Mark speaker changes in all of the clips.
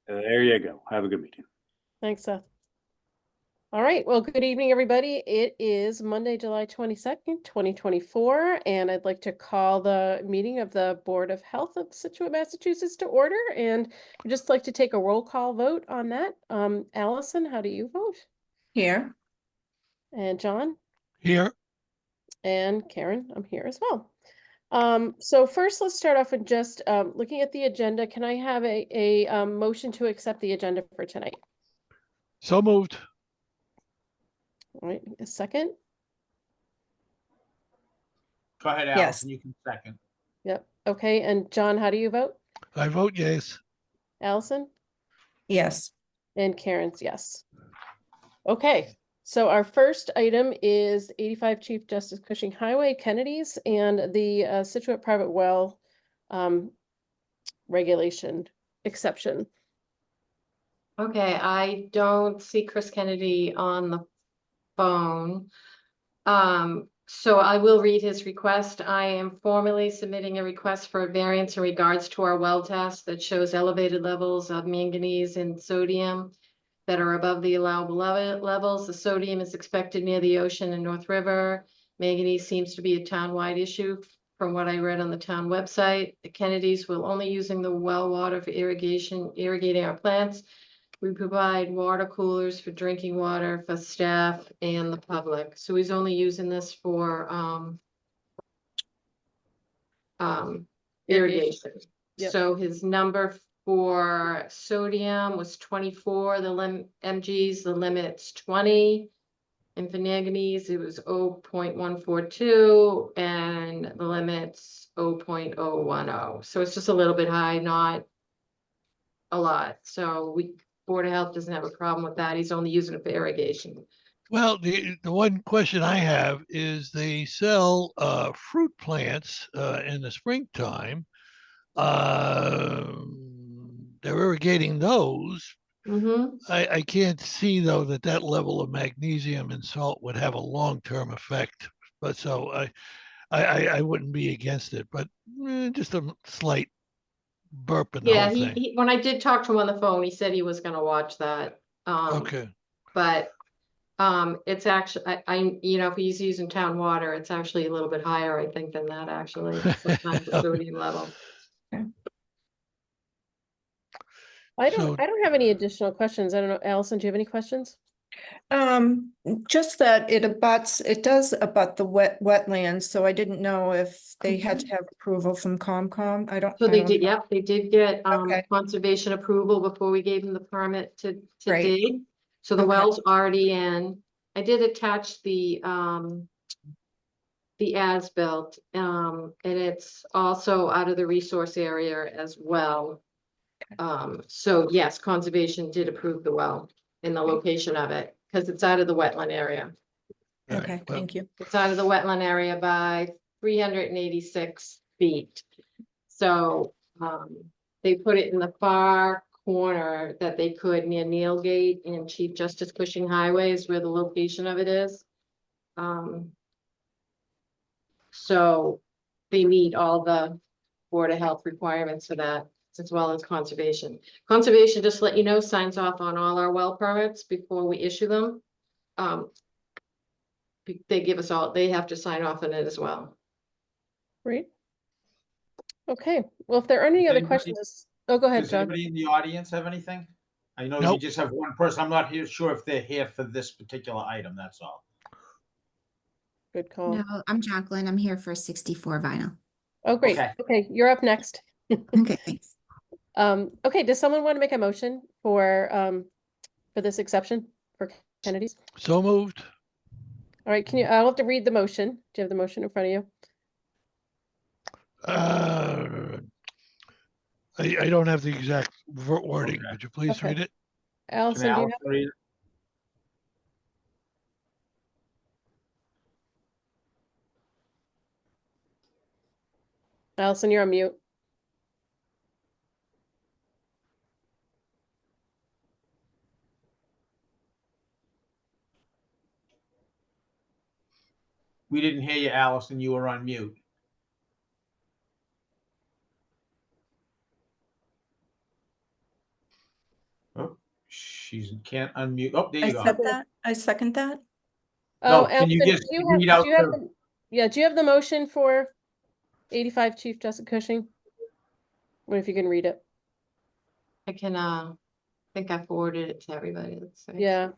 Speaker 1: There you go. Have a good meeting.
Speaker 2: Thanks, Seth. All right, well, good evening, everybody. It is Monday, July 22nd, 2024, and I'd like to call the meeting of the Board of Health of Scituate, Massachusetts to order, and I'd just like to take a roll call vote on that. Allison, how do you vote?
Speaker 3: Here.
Speaker 2: And John?
Speaker 4: Here.
Speaker 2: And Karen, I'm here as well. So first, let's start off with just looking at the agenda. Can I have a motion to accept the agenda for tonight?
Speaker 4: So moved.
Speaker 2: All right, a second.
Speaker 5: Go ahead, Allison, you can second.
Speaker 2: Yep. Okay, and John, how do you vote?
Speaker 4: I vote yes.
Speaker 2: Allison?
Speaker 3: Yes.
Speaker 2: And Karen's yes. Okay, so our first item is 85 Chief Justice Cushing Highway, Kennedy's, and the Scituate private well regulation exception.
Speaker 6: Okay, I don't see Chris Kennedy on the phone. So I will read his request. I am formally submitting a request for a variance in regards to our well test that shows elevated levels of manganese and sodium that are above the allowable levels. The sodium is expected near the ocean and North River. Manganese seems to be a town-wide issue from what I read on the town website. The Kennedys will only using the well water for irrigating our plants. We provide water coolers for drinking water for staff and the public. So he's only using this for irrigation.
Speaker 2: Yep.
Speaker 6: So his number for sodium was 24, the mg's, the limit's 20. And for manganese, it was 0.142 and the limit's 0.010. So it's just a little bit high, not a lot. So Board of Health doesn't have a problem with that. He's only using it for irrigation.
Speaker 4: Well, the one question I have is they sell fruit plants in the springtime. They're irrigating those.
Speaker 6: Mm-hmm.
Speaker 4: I can't see though that level of magnesium and salt would have a long-term effect. But so I wouldn't be against it, but just a slight burp in the
Speaker 6: Yeah,
Speaker 4: whole thing.
Speaker 6: he when I did talk to him on the phone, he said he was going to watch that.
Speaker 4: Okay.
Speaker 6: But it's actually if he's using town water, it's actually a little bit higher, I think, than that actually. Sometimes the sodium level.
Speaker 2: I don't have any additional questions. I don't know, Allison, do you have any questions?
Speaker 3: Just that it does abut the wetlands, so I didn't know if they had to have approval from Comcom.
Speaker 6: So they
Speaker 3: don't
Speaker 6: did,
Speaker 3: know.
Speaker 6: yep, they did get
Speaker 3: Okay.
Speaker 6: conservation approval before we gave them the permit to
Speaker 3: Great.
Speaker 6: dig. So the
Speaker 3: Okay.
Speaker 6: well's already in. I did attach the as-built, and it's also out of the resource area as well. So yes, conservation did approve the well in the location of it, because it's out of the wetland area.
Speaker 3: Okay,
Speaker 4: Right, well,
Speaker 3: thank you.
Speaker 6: It's out of the wetland area by 386 feet. So they put it in the far corner that they could near Neilgate and Chief Justice Cushing Highway is where the location of it is. So they meet all the Board of Health requirements for that, as well as conservation. Conservation, just to let you know, signs off on all our well permits before we issue them. They give us all, they have to sign off on it as well.
Speaker 2: Great. Okay, well, if there are any other questions, oh, go ahead,
Speaker 5: Does
Speaker 2: John.
Speaker 5: anybody in the audience have anything? I know you
Speaker 4: Nope.
Speaker 5: just have one person. I'm not sure if they're here for this particular item, that's all.
Speaker 2: Good call.
Speaker 7: No, I'm Jacqueline. I'm here for 64 vinyl.
Speaker 2: Oh, great.
Speaker 5: Okay.
Speaker 2: Okay, you're up next.
Speaker 7: Okay, thanks.
Speaker 2: Okay, does someone want to make a motion for this exception for Kennedy's?
Speaker 4: So moved.
Speaker 2: All right, I'll have to read the motion. Do you have the motion in front of you?
Speaker 4: I don't have the exact wording.
Speaker 5: Okay.
Speaker 4: Would you please
Speaker 2: Okay.
Speaker 4: read it?
Speaker 2: Allison,
Speaker 5: Can
Speaker 2: do you
Speaker 5: Allison read it?
Speaker 2: Allison, you're on mute.
Speaker 5: We didn't hear you, Allison. You were on mute. She can't unmute. Oh, there
Speaker 3: I
Speaker 5: you go.
Speaker 3: said that. I second that.
Speaker 2: Oh,
Speaker 5: No, can you
Speaker 2: Allison,
Speaker 5: just read out the,
Speaker 2: do you have the motion for 85 Chief Justice Cushing? What if you can read it?
Speaker 6: I can, think I forwarded it to everybody. Let's see.
Speaker 2: Yeah.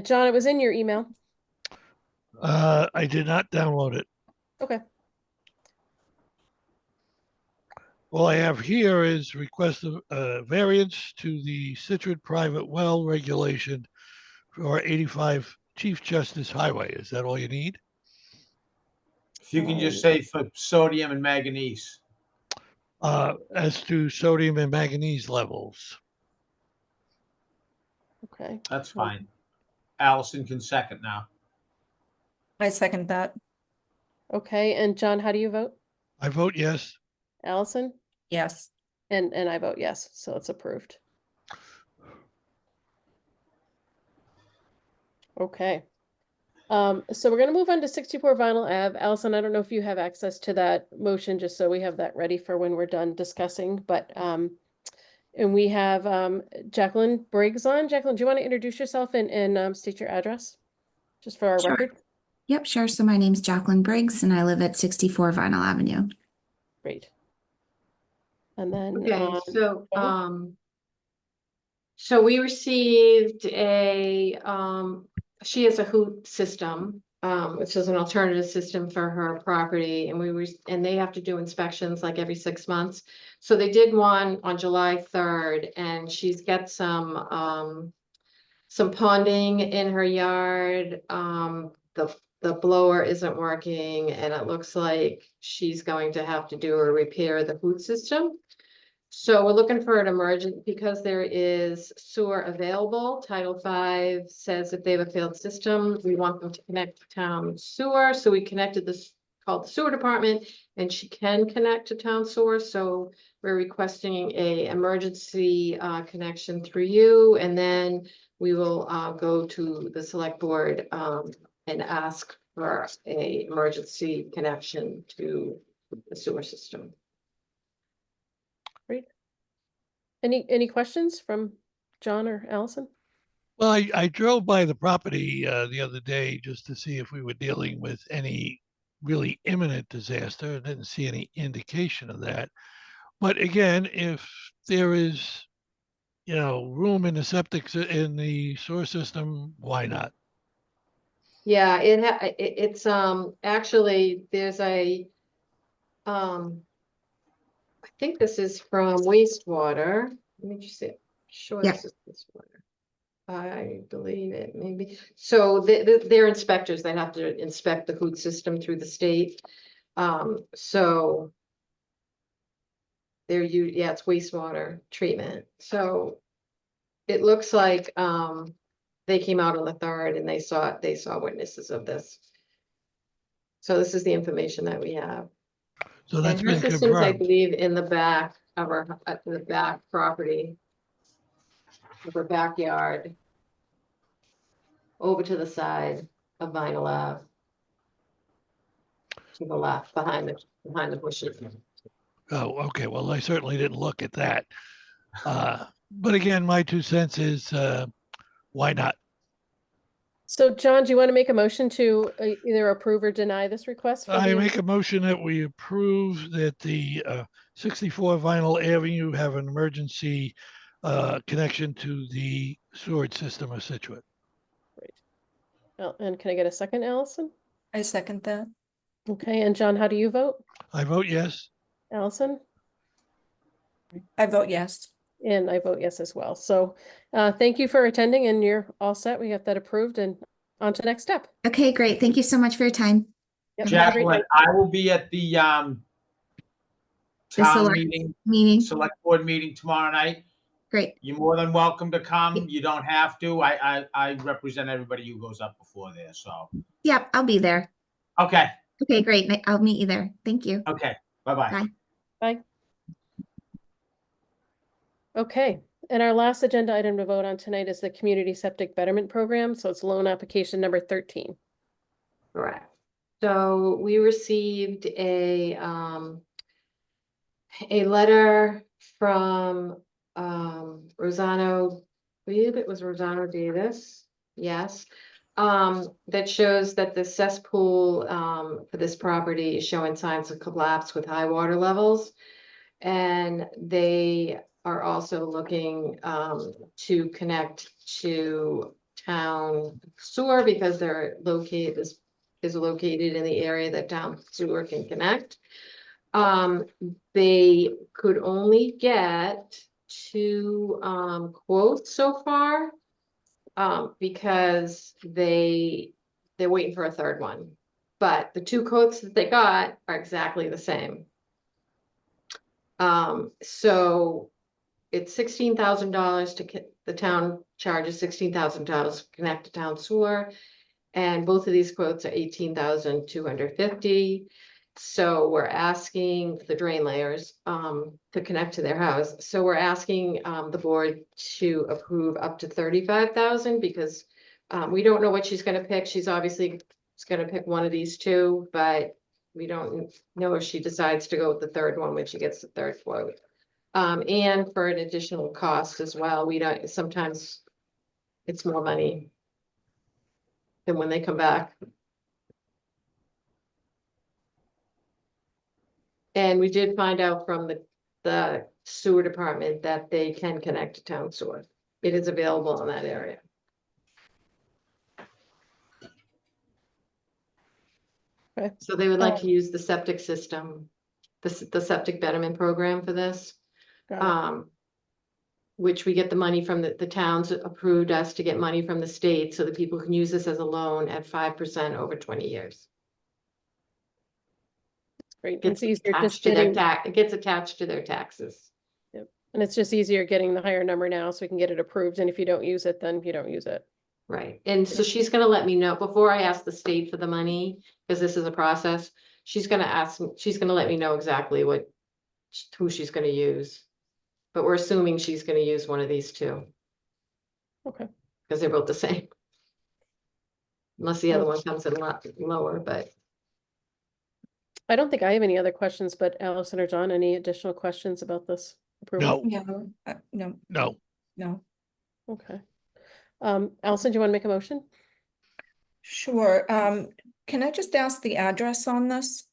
Speaker 2: John, it was in your email.
Speaker 4: I did not download it.
Speaker 2: Okay.
Speaker 4: All I have here is request of variance to the Scituate private well regulation for 85 Chief Justice Highway. Is that all you need?
Speaker 5: if you can just say for sodium and manganese.
Speaker 4: As to sodium and manganese levels.
Speaker 2: Okay.
Speaker 5: That's fine. Allison can second now.
Speaker 3: I second that.
Speaker 2: Okay, and John, how do you vote?
Speaker 4: I vote yes.
Speaker 2: Allison?
Speaker 3: Yes.
Speaker 2: And I vote yes, so it's approved. Okay. So we're gonna move on to 64 Vinyl Ave. Allison, I don't know if you have access to that motion, just so we have that ready for when we're done discussing, but and we have Jacqueline Briggs on. Jacqueline, do you want to introduce yourself and state your address? Just for our
Speaker 7: Sure.
Speaker 2: record?
Speaker 7: Yep, sure. So my name's Jacqueline Briggs and I live at 64 Vinyl Avenue.
Speaker 2: Great. And then
Speaker 6: Okay, so,
Speaker 2: John?
Speaker 6: so we received a, she has a hoot system, which is an alternative system for her property, and and they have to do inspections like every 6 months. So they did one on July 3rd, and she's got some ponding in her yard. The blower isn't working, and it looks like she's going to have to do a repair of the hoot system. So we're looking for an emergent, because there is sewer available. Title V says if they have a failed system, we want them to connect to town sewer. So we connected this, called the sewer department, and she can connect to town sewer. So we're requesting a emergency connection through you, and then we will go to the select board and ask for a emergency connection to the sewer system.
Speaker 2: Great. Any questions from John or Allison?
Speaker 4: Well, I drove by the property the other day just to see if we were dealing with any really imminent disaster. I didn't see any indication of that. But again, if there is, room in the in the sewer system, why not?
Speaker 6: Yeah, it's actually there's a I think this is from wastewater. Let me just see. Sure,
Speaker 7: Yeah.
Speaker 6: this is wastewater. I believe it maybe. So they're inspectors. They have to inspect the food system through the state. So yeah, it's wastewater treatment. So it looks like they came out on the 3rd and they saw witnesses of this. So this is the information that we have.
Speaker 4: So that's
Speaker 6: And her
Speaker 4: been
Speaker 6: system's, I
Speaker 4: confirmed.
Speaker 6: believe, in the back of her, at the back property. Of her backyard. Over to the side of Vinyl Ave. To the left, behind the bushes.
Speaker 4: Oh, okay. Well, I certainly didn't look at that. But again, my 2 cents is why not?
Speaker 2: So John, do you want to make a motion to either approve or deny this request?
Speaker 4: I make a motion that we approve that the 64 Vinyl Avenue have an emergency connection to the sewage system of Scituate.
Speaker 2: Well, and can I get a second, Allison?
Speaker 3: I second that.
Speaker 2: Okay, and John, how do you vote?
Speaker 4: I vote yes.
Speaker 2: Allison?
Speaker 3: I vote yes.
Speaker 2: And I vote yes as well. So thank you for attending, and you're all set. We got that approved and on to the next step.
Speaker 7: Okay, great. Thank you so much for your time.
Speaker 2: Yep, have a great
Speaker 5: Jacqueline,
Speaker 2: night.
Speaker 5: I will be at the
Speaker 7: The
Speaker 5: town
Speaker 7: select meeting.
Speaker 5: select board meeting tomorrow night.
Speaker 7: Great.
Speaker 5: You're more than welcome to come. You don't have to. I represent everybody who goes up before there, so.
Speaker 7: Yep, I'll be there.
Speaker 5: Okay,
Speaker 7: Okay, great. I'll meet you there. Thank you.
Speaker 5: okay, bye-bye.
Speaker 7: Bye.
Speaker 2: Bye. Okay, and our last agenda item to vote on tonight is the Community Septic Betterment Program. So it's loan application number 13.
Speaker 6: Correct. So we received a letter from Rosano believe it was Rosanna Davis, yes. That shows that the cesspool, for this property is showing signs of collapse with high water levels. And they are also looking, to connect to town sewer because they're located, is located in the area that town sewer can connect. They could only get two, quotes so far. Because they're waiting for a third one. But the two quotes that they got are exactly the same. So it's $16,000 the town charges $16,000 to connect to town sewer. And both of these quotes are $18,250. So we're asking the drain layers, to connect to their house. So we're asking, the board to approve up to 35,000 because, we don't know what she's gonna pick. She's obviously gonna pick one of these two, but we don't know if she decides to go with the third one when she gets the third quote. And for an additional cost as well. We don't, sometimes it's more money than when they come back. And we did find out from the sewer department that they can connect to town sewer. It is available in that area.
Speaker 2: Okay.
Speaker 6: So they would like to use the septic system, the septic betterment program for this.
Speaker 2: Got it.
Speaker 6: Which we get the money from the towns approved us to get money from the state so that people can use this as a loan at 5% over 20 years.
Speaker 2: Great.
Speaker 6: Gets
Speaker 2: It's easier just
Speaker 6: attached to their
Speaker 2: getting,
Speaker 6: it gets attached to their taxes.
Speaker 2: and it's just easier getting the higher number now so we can get it approved. And if you don't use it, then you don't use it.
Speaker 6: Right, and so she's gonna let me know before I ask the state for the money, because this is a process. She's gonna let me know exactly who she's gonna use. But we're assuming she's gonna use one of these two,
Speaker 2: Okay.
Speaker 6: because they're both the same. Unless the other one comes in a lot lower, but
Speaker 2: I don't think I have any other questions, but Allison or John, any additional questions about this approval?
Speaker 4: No,
Speaker 3: Yeah, no,
Speaker 4: no.
Speaker 3: no.
Speaker 2: Okay. Allison, do you want to make a motion?
Speaker 3: Sure. Can I just ask the address on this?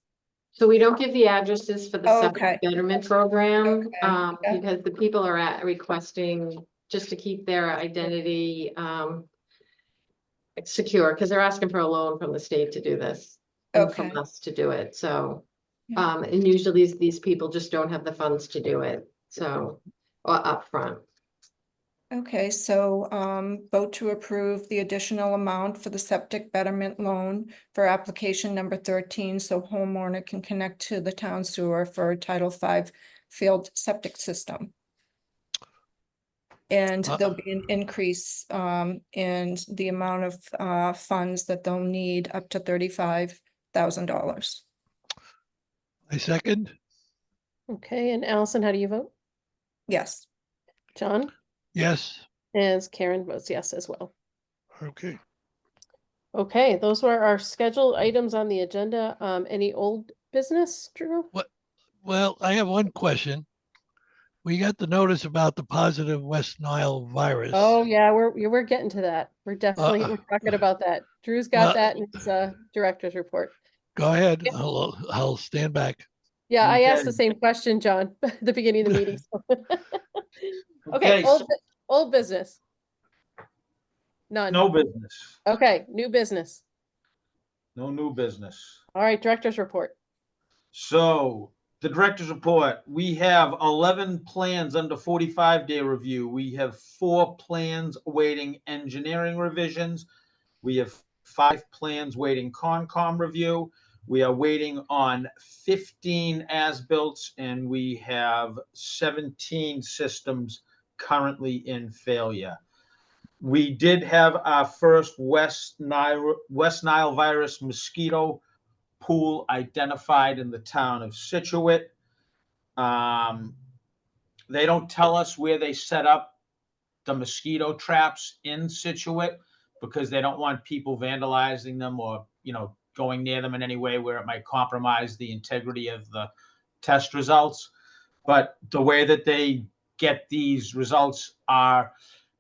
Speaker 6: so we don't give the addresses for the
Speaker 3: Oh,
Speaker 6: septic
Speaker 3: okay.
Speaker 6: betterment program,
Speaker 3: Okay, yeah.
Speaker 6: because the people are requesting just to keep their identity, secure, because they're asking for a loan from the state to do this. And from
Speaker 3: Okay.
Speaker 6: us to do it, so,
Speaker 3: Yeah.
Speaker 6: and usually these people just don't have the funds to do it, so, or upfront.
Speaker 3: Okay, so vote to approve the additional amount for the septic betterment loan for application number 13, so homeowner can connect to the town sewer for a Title V field septic system. And there'll be an increase in the amount of funds that they'll need up to $35,000.
Speaker 4: I second.
Speaker 2: Okay, and Allison, how do you vote?
Speaker 3: Yes.
Speaker 2: John?
Speaker 4: Yes.
Speaker 2: And Karen votes yes as well.
Speaker 4: Okay.
Speaker 2: Okay, those were our scheduled items on the agenda. Any old business, Drew?
Speaker 4: Well, I have one question. We got the notice about the positive West Nile virus.
Speaker 2: Oh, yeah, we're getting to that. We're definitely we're talking about that. Drew's got
Speaker 4: well,
Speaker 2: that in his director's report.
Speaker 4: Go ahead.
Speaker 2: Yeah.
Speaker 4: I'll stand back.
Speaker 2: Yeah, I asked the
Speaker 5: Okay.
Speaker 2: same question, John, at the beginning of the meeting. so. Okay,
Speaker 5: Okay, so
Speaker 2: old business. None.
Speaker 5: no business,
Speaker 2: Okay, new business.
Speaker 5: no new business.
Speaker 2: All right, director's report.
Speaker 5: So the director's report, we have 11 plans under 45-day review. We have 4 plans awaiting engineering revisions. We have 5 plans waiting Concom review. We are waiting on 15 as-built, and we have 17 systems currently in failure. We did have our first West Nile virus mosquito pool identified in the town of Scituate. They don't tell us where they set up the mosquito traps in Scituate because they don't want people vandalizing them or, going near them in any way where it might compromise the integrity of the test results. But the way that they get these results are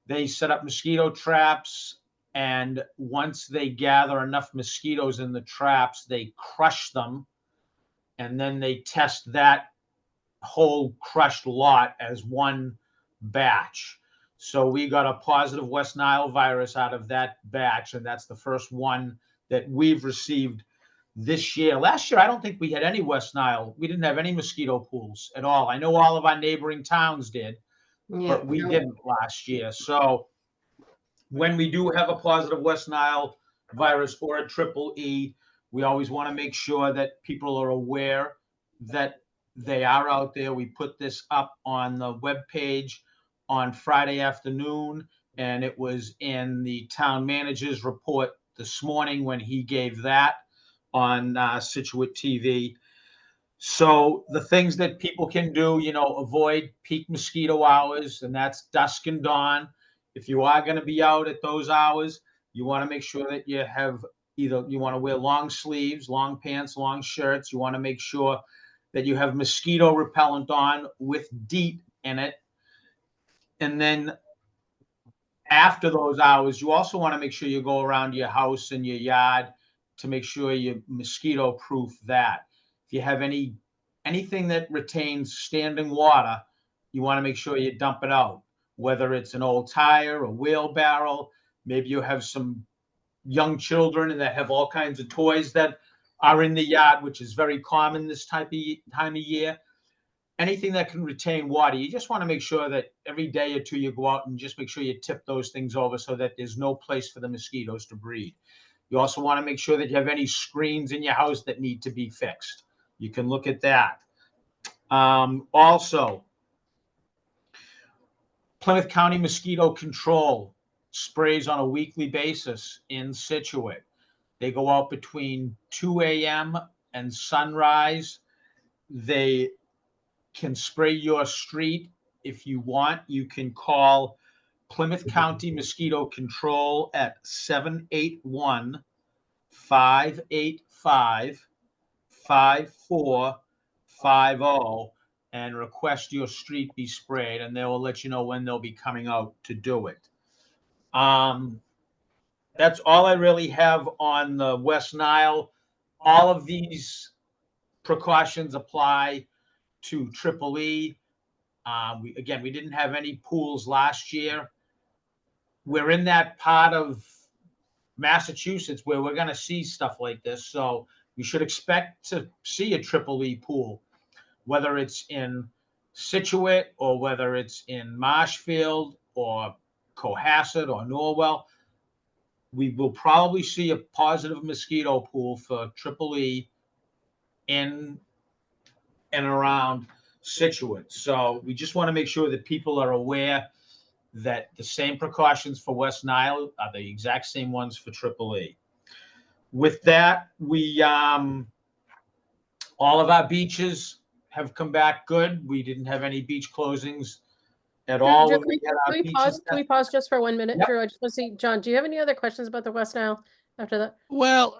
Speaker 5: They set up mosquito traps, and once they gather enough mosquitoes in the traps, they crush them, and then they test that whole crushed lot as one batch. So we got a positive West Nile virus out of that batch, and that's the first one that we've received this year. Last year, I don't think we had any West Nile. We didn't have any mosquito pools at all. I know all of our neighboring towns did,
Speaker 6: Yeah,
Speaker 5: but we
Speaker 6: no.
Speaker 5: didn't last year. So when we do have a positive West Nile virus or a triple E, we always want to make sure that people are aware that they are out there. We put this up on the webpage on Friday afternoon, and it was in the town manager's report this morning when he gave that on Scituate TV. So the things that people can do, avoid peak mosquito hours, and that's dusk and dawn. If you are going to be out at those hours, you want to make sure that you have either you want to wear long sleeves, long pants, long shirts. You want to make sure that you have mosquito repellent on with DEET in it. And then after those hours, you also want to make sure you go around your house and your yard to make sure you mosquito proof that. If you have anything that retains standing water, you want to make sure you dump it out, whether it's an old tire, a wheelbarrow, maybe you have some young children that have all kinds of toys that are in the yard, which is very common this time of year. Anything that can retain water, you just want to make sure that every day or two you go out and just make sure you tip those things over so that there's no place for the mosquitoes to breed. You also want to make sure that you have any screens in your house that need to be fixed. You can look at that. Also, Plymouth County Mosquito Control sprays on a weekly basis in Scituate. They go out between 2 a.m. and sunrise. They can spray your street. If you want, you can call Plymouth County Mosquito Control at 781-585-5450 and request your street be sprayed, and they will let you know when they'll be coming out to do it. That's all I really have on the West Nile. All of these precautions apply to Triple E. We didn't have any pools last year. We're in that part of Massachusetts where we're going to see stuff like this. So you should expect to see a Triple E pool, whether it's in Scituate or whether it's in Marshfield or Cohasset or Norwell. We will probably see a positive mosquito pool for Triple E in and around Scituate. So we just want to make sure that people are aware that the same precautions for West Nile are the exact same ones for Triple E. With that, we all of our beaches have come back good. We didn't have any beach closings at all.
Speaker 2: Drew,
Speaker 5: When we had our
Speaker 2: can
Speaker 5: beaches.
Speaker 2: we pause just for 1 minute,
Speaker 5: Yep.
Speaker 2: Drew? I just want to see, John, do you have any other questions about the West Nile after that?
Speaker 4: Well,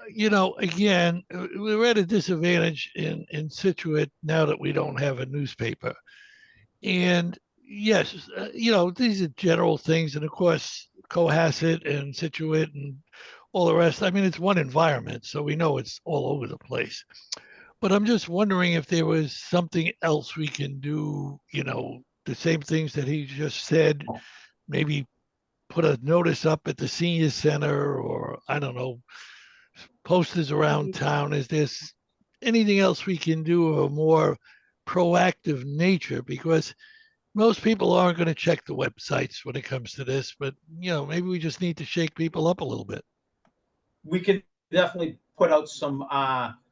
Speaker 4: again, we're at a disadvantage in Scituate now that we don't have a newspaper. And yes, these are general things. And of course, Cohasset and Scituate and all the rest. I mean, it's one environment, so we know it's all over the place. But I'm just wondering if there was something else we can do, the same things that he just said, maybe put a notice up at the senior center, or I don't know, posters around town. Is there anything else we can do of a more proactive nature? Because most people aren't going to check the websites when it comes to this, but maybe we just need to shake people up a little bit.
Speaker 5: We could definitely put out some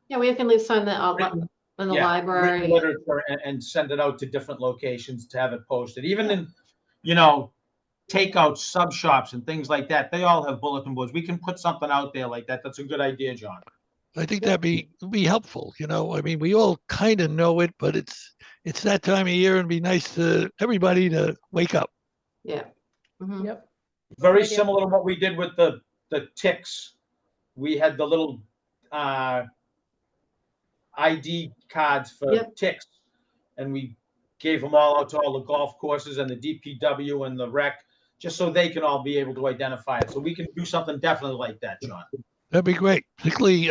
Speaker 6: Yeah, we can leave some in the
Speaker 5: written
Speaker 6: library.
Speaker 5: literature and send it out to different locations to have it posted. Even in, takeout sub shops and things like that, they all have bulletin boards. We can put something out there like that. That's a good idea, John.
Speaker 4: I think that'd be helpful. I mean, we all kind of know it, but it's that time of year, and be nice to everybody to wake up.
Speaker 6: Yeah. Mhm.
Speaker 2: Yep.
Speaker 5: Very
Speaker 2: Good idea.
Speaker 5: similar to what we did with the ticks. We had the little ID cards for ticks, and we gave them all out to all the golf courses and the DPW and the rec. just so they can all be able to identify it. So we can do something definitely like that, John.
Speaker 4: That'd be great. Particularly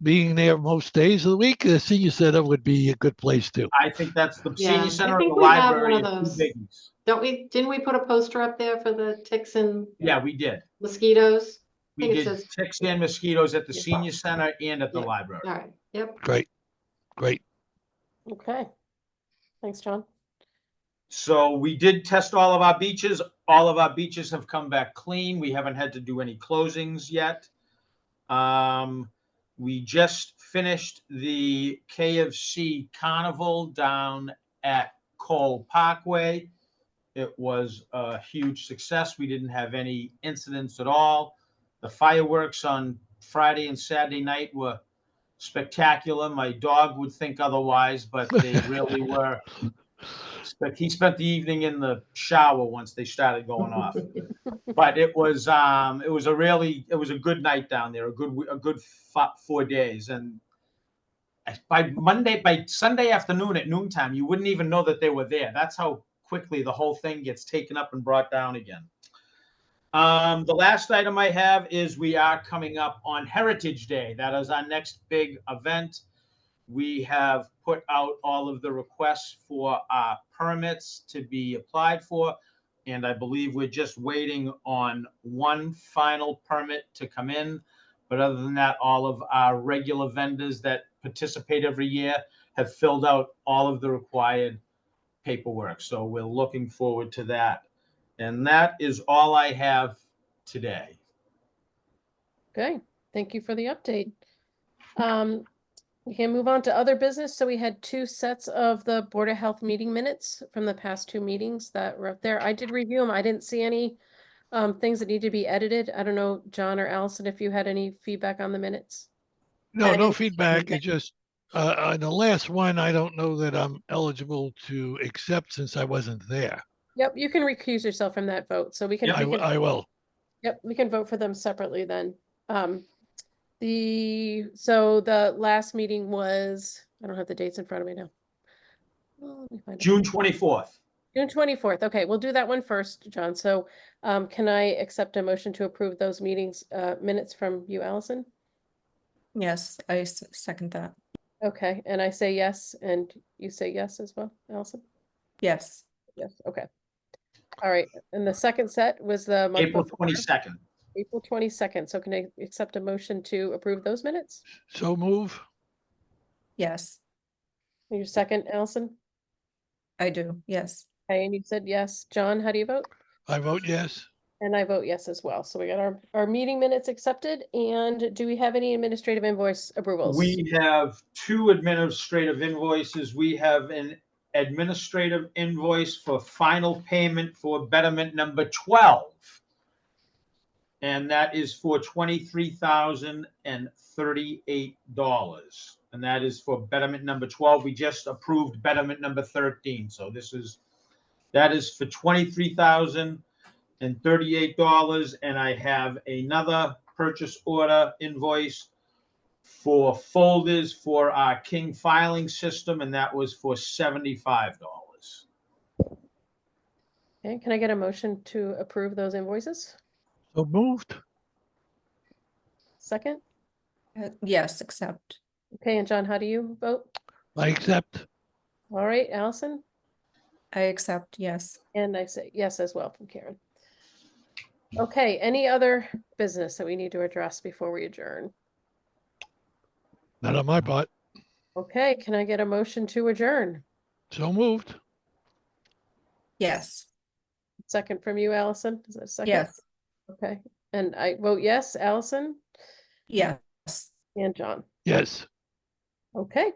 Speaker 4: being there most days of the week, the senior center would be a good place too.
Speaker 5: I think that's the
Speaker 6: Yeah,
Speaker 5: senior
Speaker 6: I
Speaker 5: center and
Speaker 6: think
Speaker 5: the
Speaker 6: we have
Speaker 5: library
Speaker 6: one of
Speaker 5: are two
Speaker 6: those.
Speaker 5: biggies.
Speaker 6: Didn't we put a poster up there for the ticks and
Speaker 5: Yeah, we did.
Speaker 6: mosquitoes? I
Speaker 5: We
Speaker 6: think it
Speaker 5: did
Speaker 6: says,
Speaker 5: ticks and mosquitoes at the
Speaker 6: Yeah.
Speaker 5: senior center and at the
Speaker 6: Yeah.
Speaker 5: library.
Speaker 6: all right, yep.
Speaker 4: Great.
Speaker 2: Okay. Thanks, John.
Speaker 5: So we did test all of our beaches. All of our beaches have come back clean. We haven't had to do any closings yet. We just finished the KFC Carnival down at Cole Parkway. It was a huge success. We didn't have any incidents at all. The fireworks on Friday and Saturday night were spectacular. My dog would think otherwise, but they really were. He spent the evening in the shower once they started going off. But it was a good night down there, a good 4 days. And by Sunday afternoon at noontime, you wouldn't even know that they were there. That's how quickly the whole thing gets taken up and brought down again. The last item I have is we are coming up on Heritage Day. That is our next big event. We have put out all of the requests for permits to be applied for, and I believe we're just waiting on one final permit to come in. But other than that, all of our regular vendors that participate every year have filled out all of the required paperwork. So we're looking forward to that. And that is all I have today.
Speaker 2: Okay, thank you for the update. We can move on to other business. So we had 2 sets of the Board of Health meeting minutes from the past 2 meetings that were up there. I did review them. I didn't see any things that need to be edited. I don't know, John or Allison, if you had any feedback on the minutes.
Speaker 4: No,
Speaker 3: I
Speaker 4: no
Speaker 3: didn't see
Speaker 4: feedback.
Speaker 3: anything.
Speaker 4: It just on the last one, I don't know that I'm eligible to accept since I wasn't there.
Speaker 2: Yep, you can recuse yourself from that vote. So we can,
Speaker 5: Yeah,
Speaker 4: I will.
Speaker 2: yep, we can vote for them separately then. So the last meeting was, I don't have the dates in front of me now. Oh, let me find it.
Speaker 5: June 24th.
Speaker 2: June 24th. Okay, we'll do that one first, John. So can I accept a motion to approve those meetings minutes from you, Allison?
Speaker 3: Yes, I second that.
Speaker 2: Okay, and I say yes, and you say yes as well, Allison?
Speaker 3: Yes,
Speaker 2: Yes, okay. All right, and the second set was the month
Speaker 5: April
Speaker 2: before,
Speaker 5: 22nd.
Speaker 2: April 22nd. So can I accept a motion to approve those minutes?
Speaker 4: So move.
Speaker 3: yes,
Speaker 2: Your second, Allison?
Speaker 3: I do. Yes,
Speaker 2: Okay, and you said yes. John, how do you vote?
Speaker 4: I vote yes.
Speaker 2: And I vote yes as well. So we got our meeting minutes accepted. And do we have any administrative invoice approvals?
Speaker 5: We have 2 administrative invoices. We have an administrative invoice for final payment for betterment number 12. And that is for $23,038. And that is for betterment number 12. We just approved betterment number 13. So that is for $23,038. And I have another purchase order invoice for folders for our King filing system, and that was for $75.
Speaker 2: Okay, can I get a motion to approve those invoices?
Speaker 4: So moved.
Speaker 2: Second?
Speaker 3: yes, accept.
Speaker 2: Okay, and John, how do you vote?
Speaker 4: I accept.
Speaker 2: All right, Allison?
Speaker 3: I accept. Yes.
Speaker 2: And I say yes as well from Karen. Okay, any other business that we need to address before we adjourn?
Speaker 4: Not on my part.
Speaker 2: Okay, can I get a motion to adjourn?
Speaker 4: So moved.
Speaker 3: Yes.
Speaker 2: Second from you, Allison? Is that a second?
Speaker 3: Yes.
Speaker 2: Okay, and I vote yes, Allison
Speaker 3: Yes.
Speaker 2: and John.
Speaker 4: Yes.
Speaker 2: Okay,